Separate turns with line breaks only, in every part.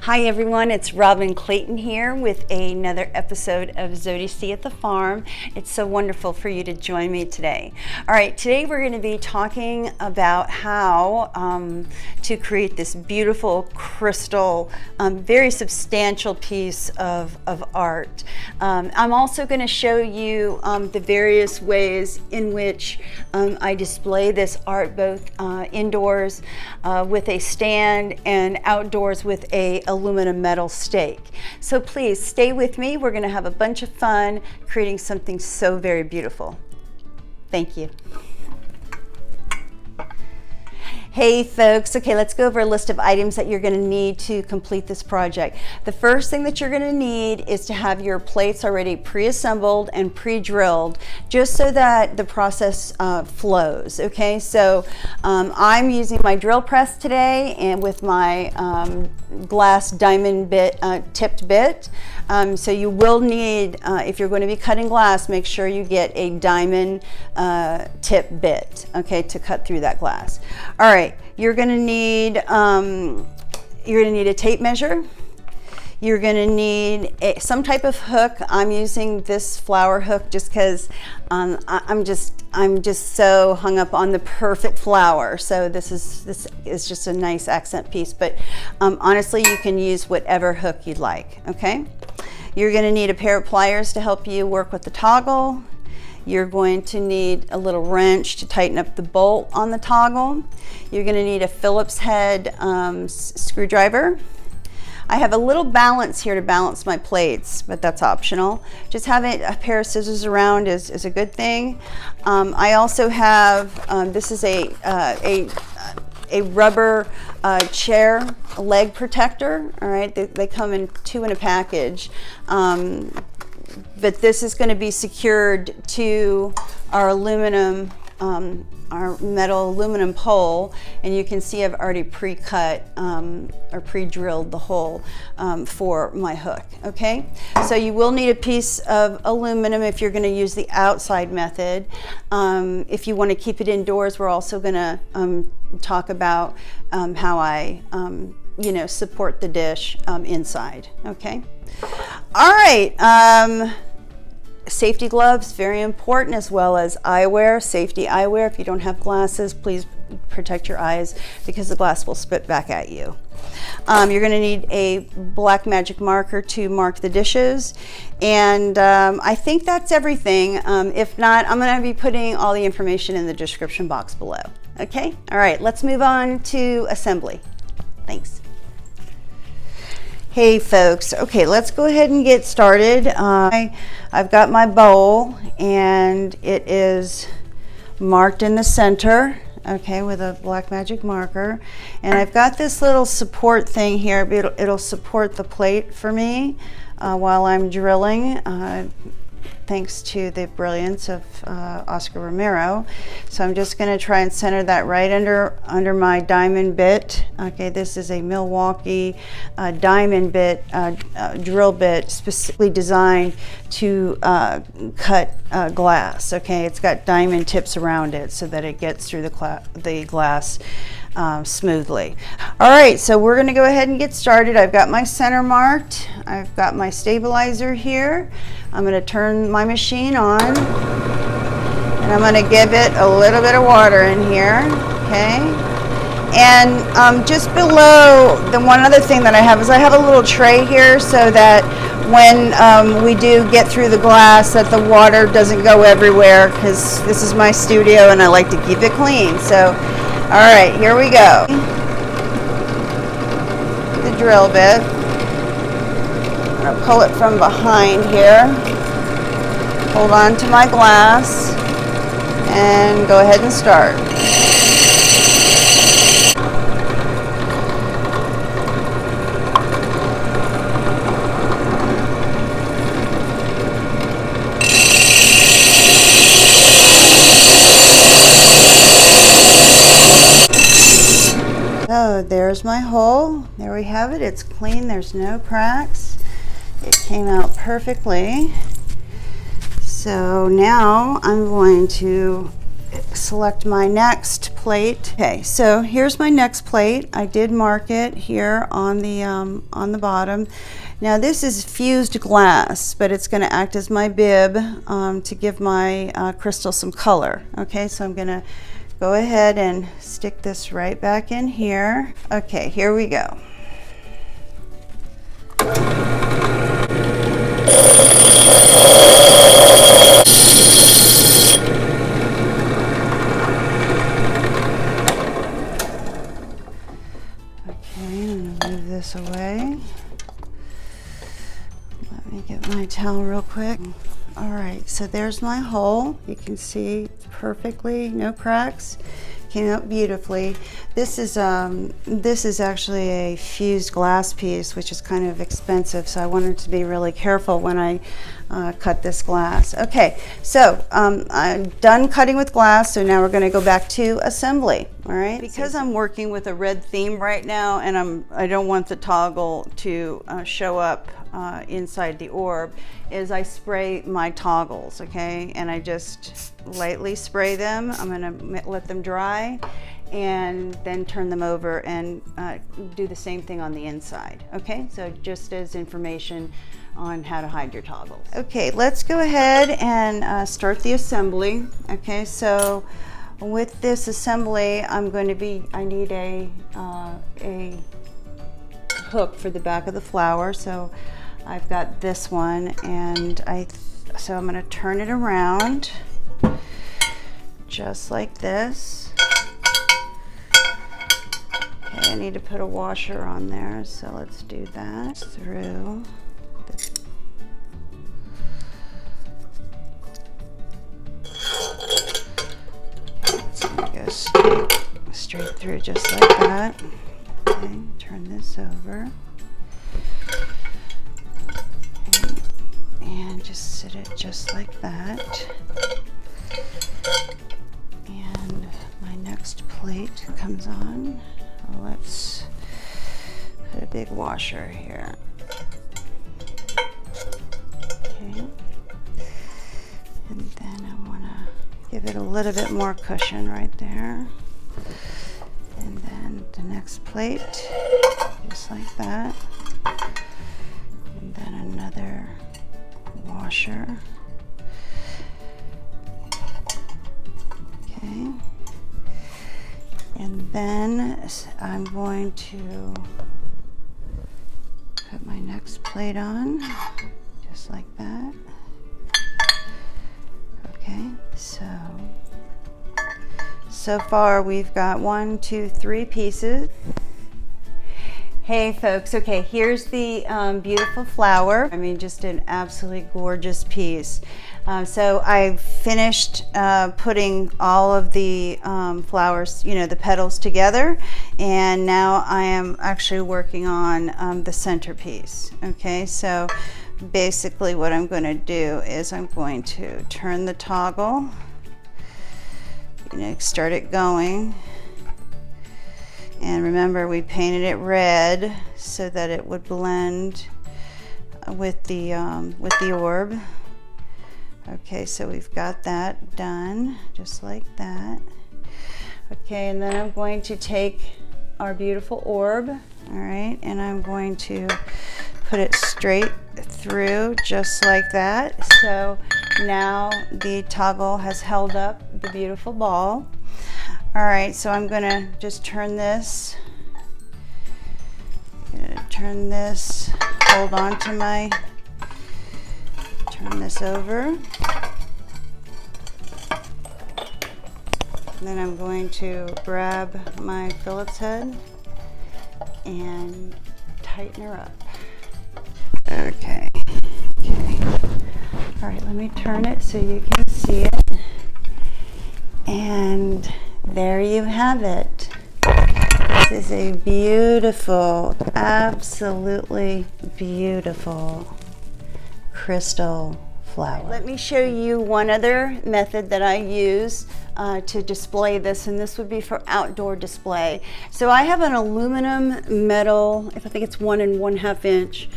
Hi everyone, it's Robin Clayton here with another episode of Zodi C at the Farm. It's so wonderful for you to join me today. All right, today we're going to be talking about how to create this beautiful crystal, very substantial piece of art. I'm also going to show you the various ways in which I display this art, both indoors with a stand and outdoors with a aluminum metal stake. So please stay with me. We're going to have a bunch of fun creating something so very beautiful. Thank you. Hey folks, okay, let's go over a list of items that you're going to need to complete this project. The first thing that you're going to need is to have your plates already pre-assembled and pre-drilled, just so that the process flows. Okay, so I'm using my drill press today and with my glass diamond bit, tipped bit. So you will need, if you're going to be cutting glass, make sure you get a diamond tip bit, okay, to cut through that glass. All right, you're going to need a tape measure. You're going to need some type of hook. I'm using this flower hook just because I'm just so hung up on the perfect flower. So this is just a nice accent piece. But honestly, you can use whatever hook you'd like. Okay. You're going to need a pair of pliers to help you work with the toggle. You're going to need a little wrench to tighten up the bolt on the toggle. You're going to need a Phillips head screwdriver. I have a little balance here to balance my plates, but that's optional. Just having a pair of scissors around is a good thing. I also have, this is a rubber chair leg protector. All right, they come in 2 in a package. But this is going to be secured to our aluminum, our metal aluminum pole, and you can see I've already pre-cut or pre-drilled the hole for my hook. Okay, so you will need a piece of aluminum if you're going to use the outside method. If you want to keep it indoors, we're also going to talk about how I support the dish inside. Okay. All right. Safety gloves, very important, as well as eyewear, safety eyewear. If you don't have glasses, please protect your eyes because the glass will spit back at you. You're going to need a black magic marker to mark the dishes. And I think that's everything. If not, I'm going to be putting all the information in the description box below. Okay? All right, let's move on to assembly. Thanks. Hey folks, okay, let's go ahead and get started. I've got my bowl and it is marked in the center, okay, with a black magic marker. And I've got this little support thing here. It'll support the plate for me while I'm drilling, thanks to the brilliance of Oscar Romero. So I'm just going to try and center that right under my diamond bit. Okay, this is a Milwaukee diamond bit, drill bit, specifically designed to cut glass. Okay, it's got diamond tips around it so that it gets through the glass smoothly. All right, so we're going to go ahead and get started. I've got my center marked. I've got my stabilizer here. I'm going to turn my machine on and I'm going to give it a little bit of water in here. Okay, and just below, the one other thing that I have is I have a little tray here so that when we do get through the glass, that the water doesn't go everywhere, because this is my studio and I like to keep it clean. So all right, here we go. The drill bit. I'm going to pull it from behind here. Hold on to my glass and go ahead and start. So there's my hole. There we have it. It's clean. There's no cracks. It came out perfectly. So now I'm going to select my next plate. Okay, so here's my next plate. I did mark it here on the bottom. Now this is fused glass, but it's going to act as my bib to give my crystal some color. Okay, so I'm going to go ahead and stick this right back in here. Okay, here we go. This away. Let me get my towel real quick. All right, so there's my hole. You can see perfectly, no cracks. Came out beautifully. This is actually a fused glass piece, which is kind of expensive, so I wanted to be really careful when I cut this glass. Okay, so I'm done cutting with glass, so now we're going to go back to assembly. All right, because I'm working with a red theme right now, and I don't want the toggle to show up inside the orb, is I spray my toggles, okay, and I just lightly spray them. I'm going to let them dry and then turn them over and do the same thing on the inside. Okay, so just as information on how to hide your toggles. Okay, let's go ahead and start the assembly. Okay, so with this assembly, I need a hook for the back of the flower. So I've got this one, and so I'm going to turn it around just like this. Okay, I need to put a washer on there, so let's do that through. Straight through just like that. Okay, turn this over. And just sit it just like that. And my next plate comes on. Well, let's put a big washer here. Okay. And then I want to give it a little bit more cushion right there. And then the next plate, just like that. And then another washer. Okay. And then I'm going to put my next plate on, just like that. Okay, so far we've got 1, 2, 3 pieces. Hey folks, okay, here's the beautiful flower. I mean, just an absolutely gorgeous piece. So I've finished putting all of the flowers, the petals together, and now I am actually working on the centerpiece. Okay, so basically what I'm going to do is I'm going to turn the toggle, start it going. And remember, we painted it red so that it would blend with the orb. Okay, so we've got that done, just like that. Okay, and then I'm going to take our beautiful orb, all right, and I'm going to put it straight through, just like that. So now the toggle has held up the beautiful ball. All right, so I'm gonna just turn this, hold on to turn this over. And then I'm going to grab my Phillips head and tighten her up. Okay. All right, let me turn it so you can see it. And there you have it. This is a beautiful, absolutely beautiful crystal flower. Let me show you one other method that I use to display this, and this would be for outdoor display. So I have an aluminum metal, I think it's 1 1/2 inch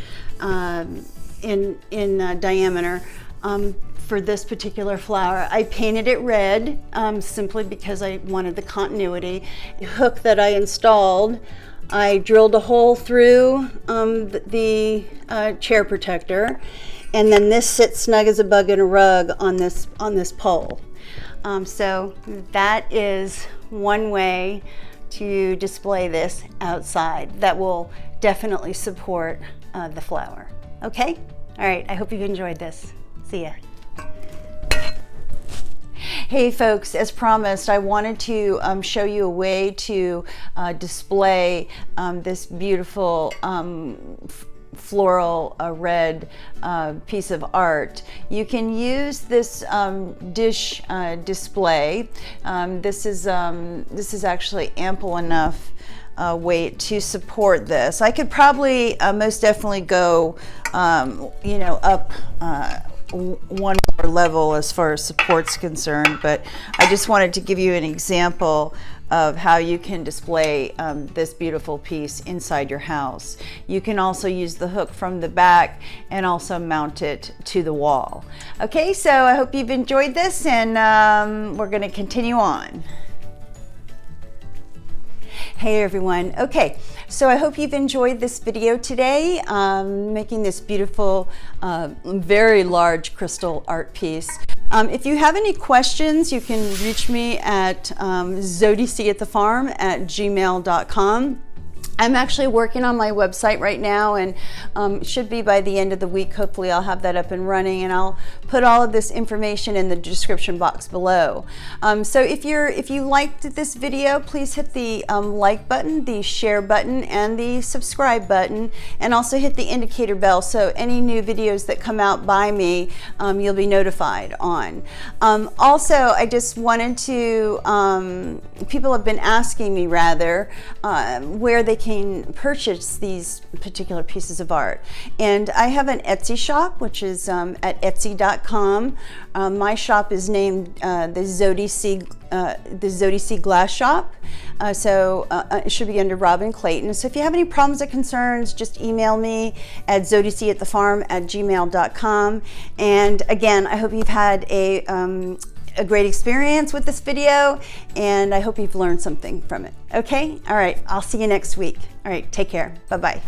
in diameter, for this particular flower. I painted it red simply because I wanted the continuity. The hook that I installed, I drilled a hole through the chair protector, and then this sits snug as a bug in a rug on this pole. So that is one way to display this outside that will definitely support the flower. Okay? All right, I hope you've enjoyed this. See ya. Hey folks, as promised, I wanted to show you a way to display this beautiful floral red piece of art. You can use this dish display. This is actually ample enough weight to support this. I could probably most definitely go you know, up one more level as far as support's concerned, but I just wanted to give you an example of how you can display this beautiful piece inside your house. You can also use the hook from the back and also mount it to the wall. Okay, so I hope you've enjoyed this, and we're going to continue on. Hey everyone. Okay, so I hope you've enjoyed this video today, making this beautiful, very large crystal art piece. If you have any questions, you can reach me at zodic@gmail.com. I'm actually working on my website right now, and should be by the end of the week. Hopefully I'll have that up and running, and I'll put all of this information in the description box below. So if you liked this video, please hit the like button, the share button, and the subscribe button, and also hit the indicator bell so any new videos that come out by me, you'll be notified on. Also, I just wanted to, people have been asking me rather, where they can purchase these particular pieces of art, and I have an Etsy shop, which is at etsy.com. My shop is named the Zodi C Glass shop, so it should be under Robin Clayton. So if you have any problems or concerns, just email me at zodic@gmail.com. And again, I hope you've had a great experience with this video, and I hope you've learned something from it. Okay? All right, I'll see you next week. All right, take care. Bye-bye.